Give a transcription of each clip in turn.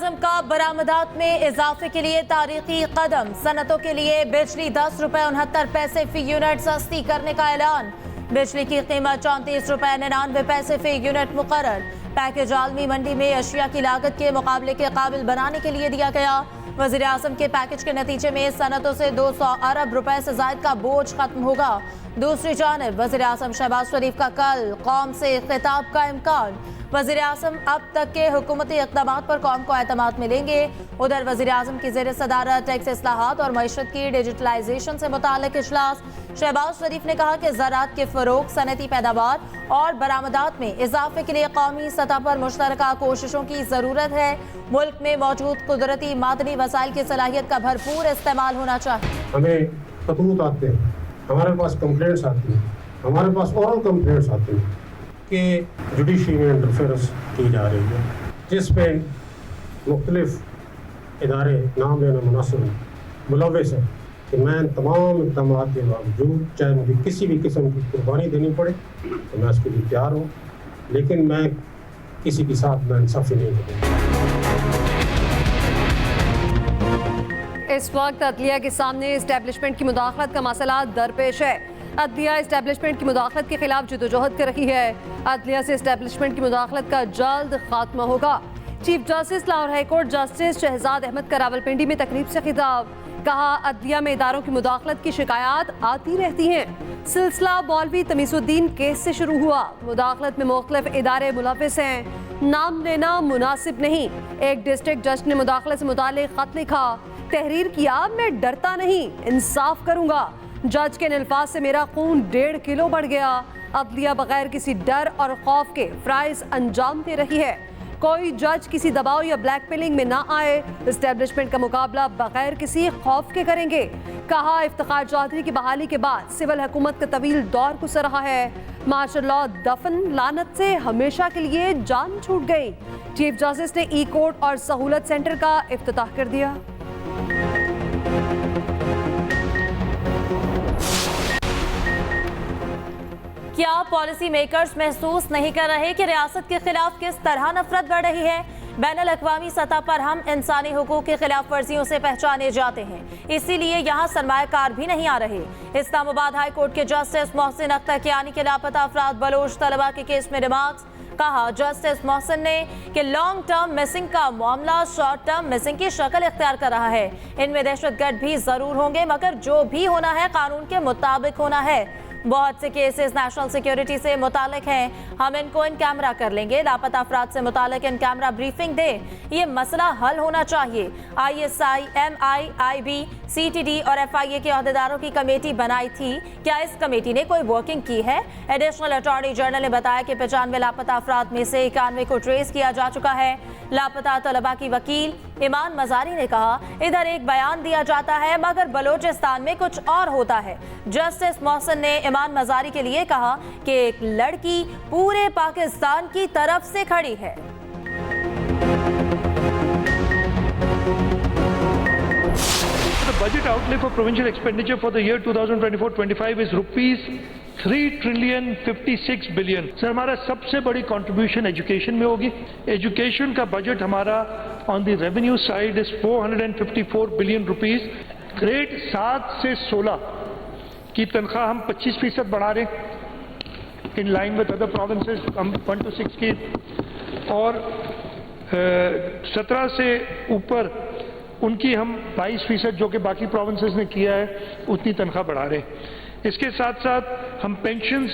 वज़ीर-ए-आज़म का बरामदात में इजाफे के लिए तारीखी कदम। सनतों के लिए बिजली 10 रुपए 69 पैसे फी यूनिट सस्ती करने का ऐलान। बिजली की कीमत 34 रुपए 99 पैसे फी यूनिट मुकर्रर। पैकेज आलमी मंडी में अशिया की लागत के मुकाबले के काबिल बनाने के लिए दिया गया। वज़ीर-ए-आज़म के पैकेज के नतीजे में सनतों से 200 अरब रुपए से जायद का बोझ खत्म होगा। दूसरी जानिब वज़ीर-ए-आज़म शहबाज शरीफ का कल कौम से खिताब का इम्कान। वज़ीर-ए-आज़म अब तक के हुकूमती इक़दामात पर कौम को एतमाद मिलेंगे। उधर वज़ीर-ए-आज़म की ज़ेर सदारत टैक्स इस्लाहात और मईशत की डिजिटलाइजेशन से मुताल्लिक इजलास। शहबाज शरीफ ने कहा कि ज़राअत के फ़रोग़, सनती पैदावार और बरामदात में इजाफे के लिए कौमी सतह पर मुश्तरका कोशिशों की ज़रूरत है। मुल्क में मौजूद कुदरती मादनी वसाइल की सलाहियत का भरपूर इस्तेमाल होना चाहिए। हमें खतूत आते हैं, हमारे पास कंप्लेंट्स आती हैं, हमारे पास ओरल कंप्लेंट्स आती हैं कि जुडिशरी में इंटरफेरेंस की जा रही है, जिसमें मुख्तलिफ इदारे नाम लेना मुनासिब मुलव्वस है कि मैं तमाम इक़दाम के बावजूद चाहे मुझे किसी भी किस्म की कुर्बानी देनी पड़े तो मैं उसके लिए तैयार हूँ, लेकिन मैं किसी के साथ नाइंसाफ़ी नहीं करूँगा। इस वक्त अदलिया के सामने इस्टेब्लिशमेंट की मुदाखलत का मसला दरपेश है। अदलिया इस्टेब्लिशमेंट की मुदाखलत के खिलाफ जदोजहद कर रही है। अदलिया से इस्टेब्लिशमेंट की मुदाखलत का जल्द खात्मा होगा। Chief justice Lahore high court justice Shahzad Ahmad का रावलपिंडी में तकरीब से खिताब। कहा, अदलिया में इदारों की मुदाखलत की शिकायत आती रहती हैं। सिलसिला मौलवी तमीज़ुद्दीन केस से शुरू हुआ। मुदाखलत में मुख्तलिफ इदारे मुलव्वस हैं, नाम लेना मुनासिब नहीं। एक डिस्ट्रिक्ट जज ने मुदाखलत से मुताल्लिक खत लिखा, तहरीर किया, मैं डरता नहीं, इंसाफ करूंगा। जज के अल्फाज से मेरा खून 1.5 किलो बढ़ गया। अदलिया बगैर किसी डर और खौफ के फ्राइज अंजाम दे रही है। कोई जज किसी दबाव या ब्लैकमेलिंग में ना आए। इस्टेब्लिशमेंट का मुकाबला बगैर किसी खौफ के करेंगे। कहा, इफ्तिखार चौधरी की बहाली के बाद सिविल हुकूमत का तवील दौर गुजर रहा है। मार्शल लॉ दफन लानत से हमेशा के लिए जान छूट गई। चीफ जस्टिस ने ई कोर्ट और सहूलत सेंटर का इफ्तिताह कर दिया। क्या पॉलिसी मेकर्स महसूस नहीं कर रहे कि रियासत के खिलाफ किस तरह नफरत बढ़ रही है? बैनुल अक़वामी सतह पर हम इंसानी हुकूक की खिलाफ वर्जियों से पहचाने जाते हैं, इसीलिए यहाँ सरमायाकार भी नहीं आ रहे। इस्लामाबाद हाई कोर्ट के जस्टिस मोहसिन अख्तर कियानी के लापता अफराद बलोच तलबा के केस में रिमार्क्स। कहा, जस्टिस मोहसिन ने कि लॉन्ग टर्म मिसिंग का मामला शॉर्ट टर्म मिसिंग की शक्ल इख्तियार कर रहा है। इनमें दहशतगर्द भी जरूर होंगे, मगर जो भी होना है कानून के मुताबिक होना है। बहुत से केसेस नेशनल सिक्योरिटी से मुतालिक हैं, हम इनको इन कैमरा कर लेंगे। लापता अफराद से मुतालिक इन कैमरा ब्रीफिंग दे, ये मसला हल होना चाहिए। ISI, MI, IB, CTD और FIA के अहदेदारों की कमेटी बनाई थी, क्या इस कमेटी ने कोई वर्किंग की है? एडिशनल अटॉर्नी जनरल ने बताया कि 95 लापता अफराद में से 91 को ट्रेस किया जा चुका है। लापता तलबा की वकील ईमान मजारी ने कहा, इधर एक बयान दिया जाता है मगर बलोचिस्तान में कुछ और होता है। जस्टिस मोहसिन ने ईमान मजारी के लिए कहा कि एक लड़की पूरे पाकिस्तान की तरफ से खड़ी है। The budget outlay for provincial expenditure for the year 2024-25 is rupees 3,56 billion। Sir, हमारा सबसे बड़ी कंट्रीब्यूशन एजुकेशन में होगी। एजुकेशन का बजट हमारा on the revenue side is 454 billion rupees. Grade 7 से 16 की तनख्वाह हम 25% बढ़ा रहे हैं, in line with other provinces. हम 1 to 6 की, और 17 से ऊपर उनकी हम 22% जो कि बाकी प्रोविंसेस ने किया है उतनी तनख्वाह बढ़ा रहे हैं। इसके साथ साथ हम पेंशन्स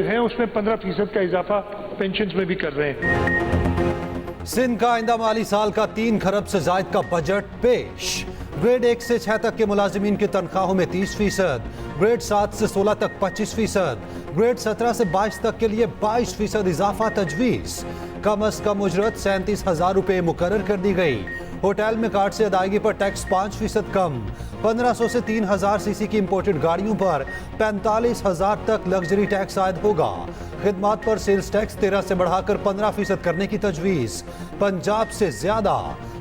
हैं उसमें 15% का इजाफा पेंशन्स में भी कर रहे हैं। सिंध का आइंदा माली साल का 3 खरब से जायद का बजट पेश। ग्रेड 1 से 6 तक के मुलाजिमीन की तनख्वाहों में 30%, ग्रेड 7 से 16 तक 25%, ग्रेड 17 से 22 तक के लिए 22% इजाफा तजवीज़। कम अज कम उजरत 37,000 रुपये मुकर्रर कर दी गई। होटल में कार्ड से अदायगी पर टैक्स 5% कम। 1500 से 3000 सीसी की इंपोर्टेड गाड़ियों पर 45,000 तक लग्जरी टैक्स आयद होगा। खिदमात पर सेल्स टैक्स 13 से बढ़ाकर 15% करने की तजवीज़। पंजाब से ज्यादा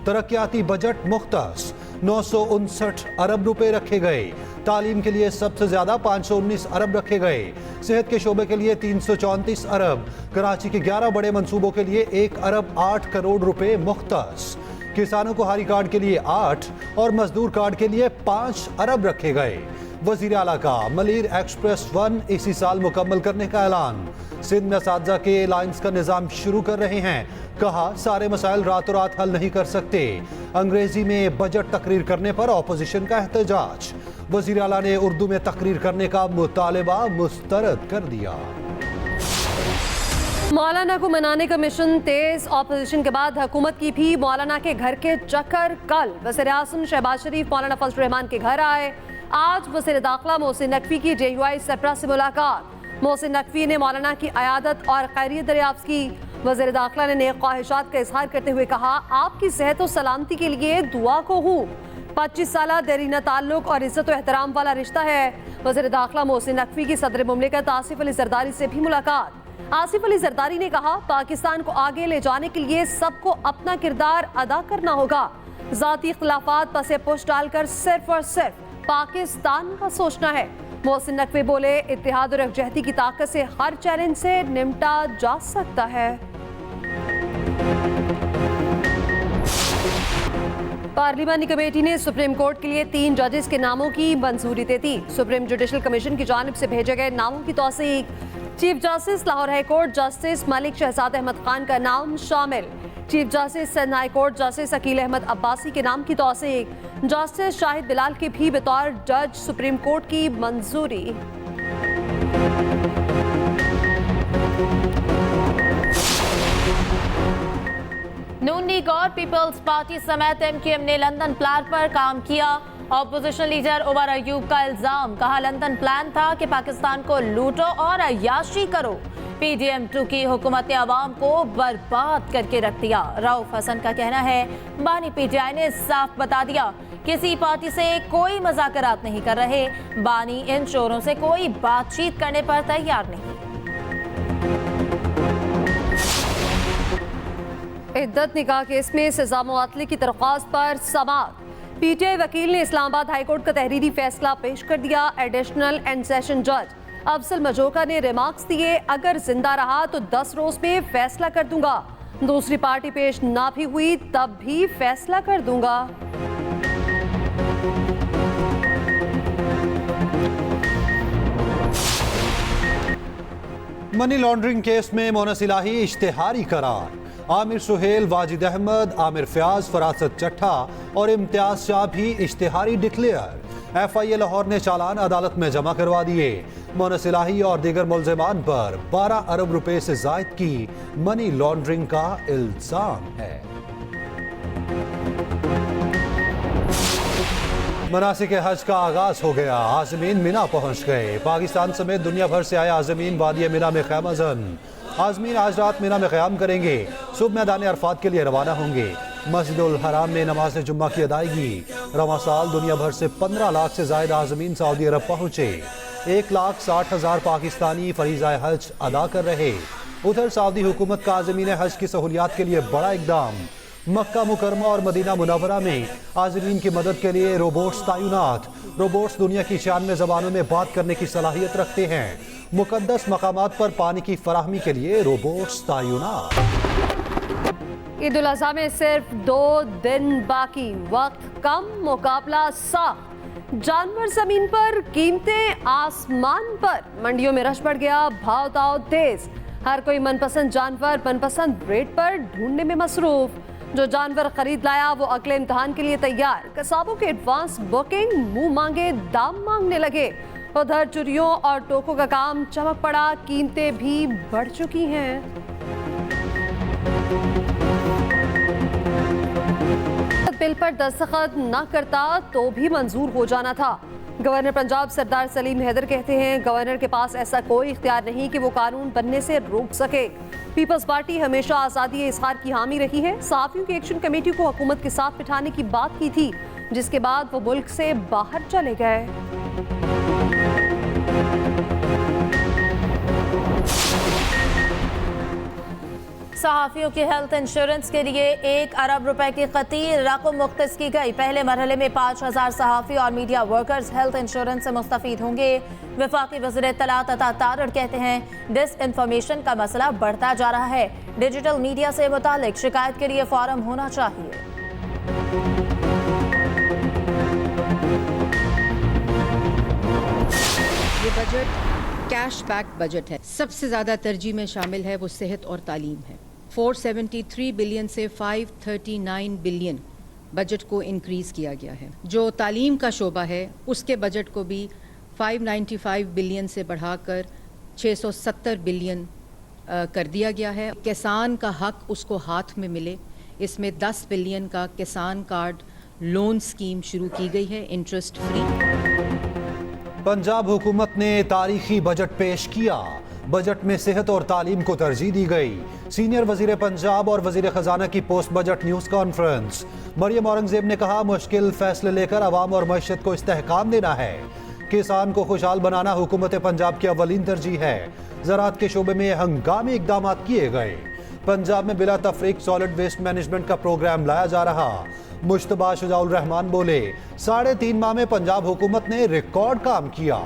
तरक्याती बजट मुख्तस 959 अरब रुपए रखे गए। तालीम के लिए सबसे ज्यादा 519 अरब रखे गए। सेहत के शोबे के लिए 334 अरब। कराची के 11 बड़े मंसूबों के लिए 1 अरब 8 करोड़ रुपए मुख्तस। किसानों को हरी कार्ड के लिए 8 और मजदूर कार्ड के लिए 5 अरब रखे गए। वजीर आला का मलीर एक्सप्रेस 1 इसी साल मुकम्मल करने का ऐलान। सिंध में असातिज़ा के लाइन्स का निज़ाम शुरू कर रहे हैं। कहा सारे मसाइल रातों रात हल नहीं कर सकते। अंग्रेजी में बजट तकरीर करने पर ऑपोजिशन का एहतजाज। वजीर आला ने उर्दू में तकरीर करने का मुतालिबा मुस्तरद कर दिया। मौलाना को मनाने का मिशन तेज। ऑपोजिशन के बाद हुकूमत की भी मौलाना के घर के चक्कर। कल वज़ीर-ए-आज़म शहबाज शरीफ मौलाना फजल रहमान के घर आए। आज वज़ीर दाखिला मोहसिन नकवी की JUI सरबराह से मुलाकात। मोहसिन नकवी ने मौलाना की अयादत और खैरियत दरियाफ्त की। वज़ीर दाखिला ने नेक ख्वाहिशात का इजहार करते हुए कहा, आपकी सेहत और सलामती के लिए दुआ को हूँ। 25 साल देरीना ताल्लुक और इज्जत और एहतराम वाला रिश्ता है। वज़ीर दाखिला मोहसिन नकवी की सदर मुमलिकत आसिफ अली जरदारी से भी मुलाकात। आसिफ अली जरदारी ने कहा, पाकिस्तान को आगे ले जाने के लिए सबको अपना किरदार अदा करना होगा। जाती इख्तिलाफात पसे पुश डालकर सिर्फ और सिर्फ पाकिस्तान का सोचना है। मोहसिन नकवी बोले, इत्तेहाद और यकजहती की ताकत से हर चैलेंज से निपटा जा सकता है। पार्लिमानी कमेटी ने सुप्रीम कोर्ट के लिए 3 जजेस के नामों की मंजूरी दे दी। सुप्रीम जुडिशल कमीशन की जानिब से भेजे गए नामों की तौसीक। Chief justice Lahore high court justice Malik Shahzad Ahmad Khan का नाम शामिल। Chief justice Sindh high court justice Aqeel Ahmed Abbasi के नाम की तौसीक। जस्टिस शाहिद बिलाल के भी बतौर जज सुप्रीम कोर्ट की मंजूरी। नून लीग और पीपल्स पार्टी समेत MKM ने लंदन प्लान पर काम किया। ऑपोजिशन लीडर उमर अयूब का इल्जाम, कहा लंदन प्लान था कि पाकिस्तान को लूटो और अय्याशी करो। PDM2 की हुकूमत ने आवाम को बर्बाद करके रख दिया। रऊफ हसन का कहना है, बानी PTI ने साफ बता दिया किसी पार्टी से कोई मुज़ाकरात नहीं कर रहे। बानी इन शोरों से कोई बातचीत करने पर तैयार नहीं। इद्दत निकाह केस में सजा मुअत्तली की दरख्वास्त पर समाअत। PTI वकील ने इस्लामाबाद हाई कोर्ट का तहरीरी फैसला पेश कर दिया। एडिशनल एंड सेशन जज अफजल मजोका ने रिमार्क्स दिए, अगर जिंदा रहा तो 10 रोज में फैसला कर दूंगा। दूसरी पार्टी पेश ना भी हुई तब भी फैसला कर दूंगा। मनी लॉन्ड्रिंग केस में मोनस इलाही इश्तेहारी करार। आमिर सुहेल, वाजिद अहमद, आमिर फयाज, फरासत चट्ठा और इम्तियाज शाह भी इश्तेहारी डिक्लेयर। FIA लाहौर ने चालान अदालत में जमा करवा दिए। मोनस इलाही और दीगर मुल्ज़िमान पर 12 अरब रुपए से जायद की मनी लॉन्ड्रिंग का इल्जाम है। मनासिक हज का आगाज हो गया। आज़मीन मिना पहुंच गए। पाकिस्तान समेत दुनिया भर से आए आज़मीन वादी मिना में ख़ैमज़न। आज़मीन आज रात मिना में क़याम करेंगे। सुबह मैदान अरफात के लिए रवाना होंगे। मस्जिदुल हराम में नमाज जुम्मा की अदायगी। रवां साल दुनिया भर से 15 लाख से ज़ायद आज़मीन सऊदी अरब पहुँचे। 1,60,000 पाकिस्तानी फरीज़ा हज अदा कर रहे। उधर सऊदी हुकूमत का आज़मीन हज की सहूलियात के लिए बड़ा इकदाम। मक्का मुकरमा और मदीना मुनव्वरा में आज़मीन की मदद के लिए रोबोट्स तैनात। रोबोट्स दुनिया की 96 ज़बानों में बात करने की सलाहियत रखते हैं। मुकद्दस मकामात पर पानी की फराहमी के लिए रोबोट्स तैनात। ईद उल अज़हा में सिर्फ 2 दिन बाकी, वक्त कम, मुकाबला साफ। जानवर जमीन पर, कीमतें आसमान पर। मंडियों में रश बढ़ गया, भाव दाव तेज। हर कोई मनपसंद जानवर मनपसंद रेट पर ढूंढने में मसरूफ। जो जानवर खरीद लाया वो अगले इम्तिहान के लिए तैयार। कसाबों के एडवांस बुकिंग, मुंह मांगे दाम मांगने लगे। उधर चुरियों और टोकों का काम चमक पड़ा, कीमतें भी बढ़ चुकी हैं। बिल पर दस्तखत न करता तो भी मंजूर हो जाना था। गवर्नर पंजाब सरदार सलीम हैदर कहते हैं, गवर्नर के पास ऐसा कोई इख्तियार नहीं कि वो कानून बनने से रोक सके। पीपल्स पार्टी हमेशा आज़ादी इजहार की हामी रही है। सहाफ़ियों की एक्शन कमेटी को हुकूमत के साथ बिठाने की बात की थी, जिसके बाद वो मुल्क से बाहर चले गए। सहाफ़ियों की हेल्थ इंश्योरेंस के लिए 1 अरब रुपए की खतीर रकम मुख्तस की गई। पहले मरहले में 5,000 सहाफ़ी और मीडिया वर्कर्स हेल्थ इंश्योरेंस से मुस्तफ़ीद होंगे। वफाकी वज़ीर इत्तलात अता तारड़ कहते हैं, डिसइंफॉर्मेशन का मसला बढ़ता जा रहा है। डिजिटल मीडिया से मुतालिक शिकायत के लिए फॉर्म होना चाहिए। ये बजट कैश बैक बजट है। सबसे ज़्यादा तरजीह में शामिल है वो सेहत और तालीम है। 473 बिलियन से 539 बिलियन बजट को इंक्रीज़ किया गया है। जो तालीम का शोबा है उसके बजट को भी 595 बिलियन से बढ़ाकर 670 बिलियन कर दिया गया है। किसान का हक उसको हाथ में मिले, इसमें 10 बिलियन का किसान कार्ड लोन स्कीम शुरू की गई है, इंटरेस्ट फ्री। पंजाब हुकूमत ने तारीखी बजट पेश किया। बजट में सेहत और तालीम को तरजीह दी गई। सीनियर वजीर पंजाब और वजीर खजाना की post budget news conference. Maryam Aurangzeb ने कहा, मुश्किल फैसले लेकर अवाम और मईशत को इस्तेहकाम देना है। किसान को खुशहाल बनाना हुकूमत पंजाब की अव्वलीन तरजीह है। ज़राअत के शोबे में हंगामी इकदाम किए गए। पंजाब में बिला तफरीक सॉलिड वेस्ट मैनेजमेंट का प्रोग्राम लाया जा रहा। मुश्तबा शुजाउल रहमान बोले, 3.5 माह में पंजाब हुकूमत ने रिकॉर्ड काम किया।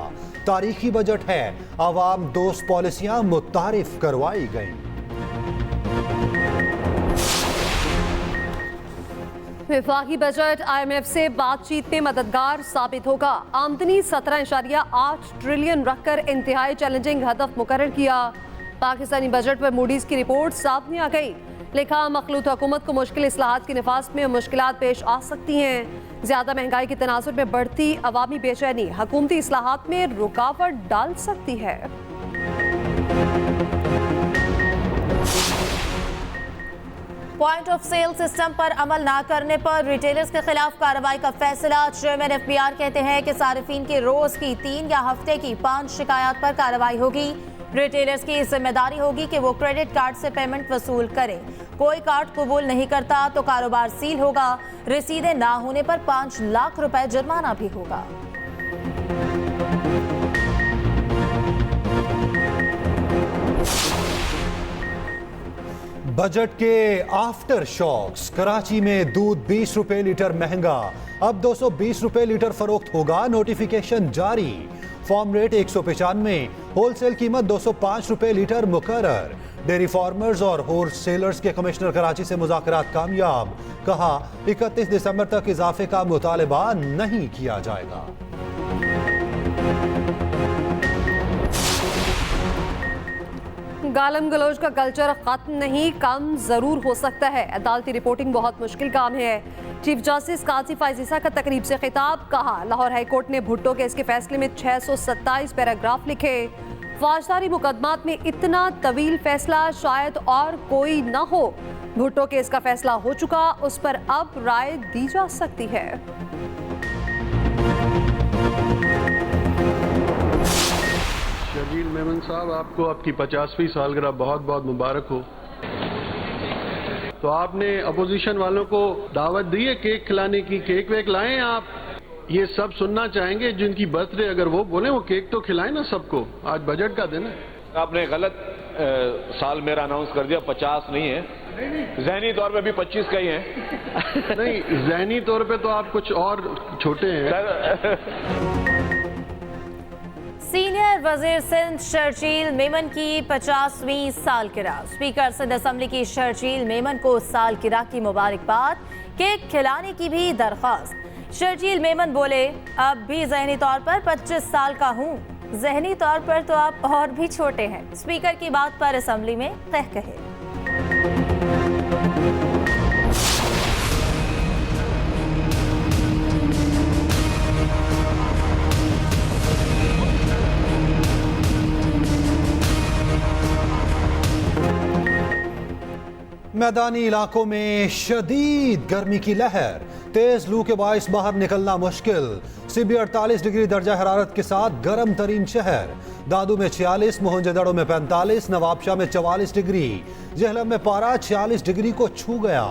तारीखी बजट है, अवाम दोस्त पॉलिसियां मुतारिफ करवाई गई। वफाकी बजट IMF से बातचीत में मददगार साबित होगा। आमदनी 17.8 ट्रिलियन रखकर इंतहाई चैलेंजिंग हदफ मुकर्रर किया। पाकिस्तानी बजट पर मूडीज की रिपोर्ट सामने आ गई। लिखा, मखलूत हुकूमत को मुश्किल इस्लाहात के निफाज में मुश्किलात पेश आ सकती हैं। ज्यादा महंगाई के तनाजुर में बढ़ती अवामी बेचैनी हुकूमती इस्लाहात में रुकावट डाल सकती है। पॉइंट ऑफ सेल सिस्टम पर अमल ना करने पर रिटेलर्स के खिलाफ कार्रवाई का फैसला। चेयरमैन FBR कहते हैं कि सारिफीन की रोज की 3 या हफ्ते की 5 शिकायत पर कार्रवाई होगी। रिटेलर्स की जिम्मेदारी होगी कि वो क्रेडिट कार्ड से पेमेंट वसूल करें। कोई कार्ड कबूल नहीं करता तो कारोबार सील होगा। रसीदें ना होने पर 5 लाख रुपए जुर्माना भी होगा। बजट के आफ्टर शॉक्स। कराची में दूध 20 रुपए लीटर महंगा, अब 220 रुपए लीटर फरोख्त होगा। नोटिफिकेशन जारी। फॉर्म रेट 195, होलसेल कीमत 205 रुपए लीटर मुकर्रर। डेयरी फार्मर्स और होलसेलर्स के कमिश्नर कराची से मुज़ाकरात कामयाब। कहा, 31 दिसंबर तक इजाफे का मुतालबा नहीं किया जाएगा। गालम गलोच का कल्चर खत्म नहीं, कम जरूर हो सकता है। अदालती रिपोर्टिंग बहुत मुश्किल काम है। चीफ जस्टिस काजी फैज ईसा का तकरीब से खिताब। कहा, लाहौर हाई कोर्ट ने भुट्टो केस के फैसले में 627 पैराग्राफ लिखे। फौजदारी मुकदमात में इतना तवील फैसला शायद और कोई न हो। भुट्टो केस का फैसला हो चुका, उस पर अब राय दी जा सकती है। शर्जील मेमन साहब, आपको आपकी 50वीं सालगिरह बहुत बहुत मुबारक हो। तो आपने अपोजिशन वालों को दावत दी है केक खिलाने की, केक वेक लाएं आप। ये सब सुनना चाहेंगे जिनकी बर्थडे, अगर वो बोले वो केक तो खिलाएं ना सबको। आज बजट का दिन है। आपने गलत साल मेरा अनाउंस कर दिया, 50 नहीं है, ज़हनी तौर पे भी 25 का ही है। नहीं, ज़हनी तौर पे तो आप कुछ और छोटे हैं। सीनियर वजीर सिंध शर्जील मेमन की 50वीं सालगिरह। स्पीकर सिंध असम्बली की शर्जील मेमन को सालगिरह की मुबारकबाद, केक खिलाने की भी दरख्वास्त। शर्जील मेमन बोले, अब भी ज़हनी तौर पर 25 साल का हूँ, ज़हनी तौर पर तो आप और भी छोटे हैं। स्पीकर की बात पर असम्बली में कहे। मैदानी इलाकों में शदीद गर्मी की लहर। तेज लू के बायस बाहर निकलना मुश्किल। सिबी 48 डिग्री दर्जा हरारत के साथ गर्म तरीन शहर। दादू में 46, मोहनजोदड़ो में 45, नवाबशाह में 44 डिग्री, जहलम में पारा 46 डिग्री को छू गया।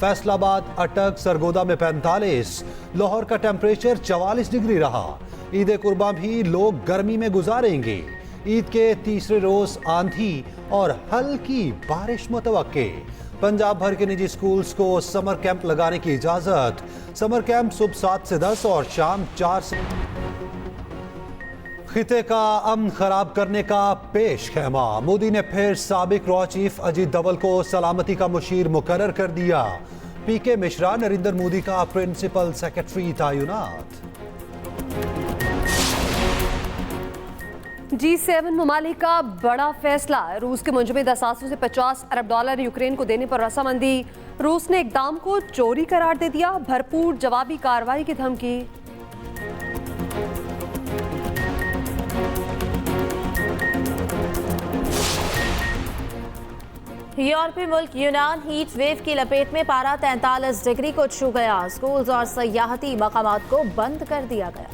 फैसलाबाद, अटक, सरगोदा में 45, लाहौर का टेम्परेचर 44 डिग्री रहा। ईद कुर्बान भी लोग गर्मी में गुजारेंगे। ईद के तीसरे रोज आंधी और हल्की बारिश मुतवक्के। पंजाब भर के निजी स्कूल्स को समर कैंप लगाने की इजाजत। समर कैंप सुबह 7 से 10 और शाम 4 से। खिते का अमन खराब करने का पेश खेमा। मोदी ने फिर साबिक रॉ चीफ अजीत डोवल को सलामती का मुशीर मुकर्रर कर दिया। पीके मिश्रा, नरेंद्र मोदी का प्रिंसिपल सेक्रेटरी तैनात। G7 ममालिक का बड़ा फैसला, रूस के मुंजमद असासों से $50 अरब यूक्रेन को देने पर रजामंदी। रूस ने इकदाम को चोरी करार दे दिया, भरपूर जवाबी कार्रवाई की धमकी। यूरोपीय मुल्क यूनान हीट वेव की लपेट में पारा 43 डिग्री को छू गया। स्कूल्स और सयाहती मकामात को बंद कर दिया गया।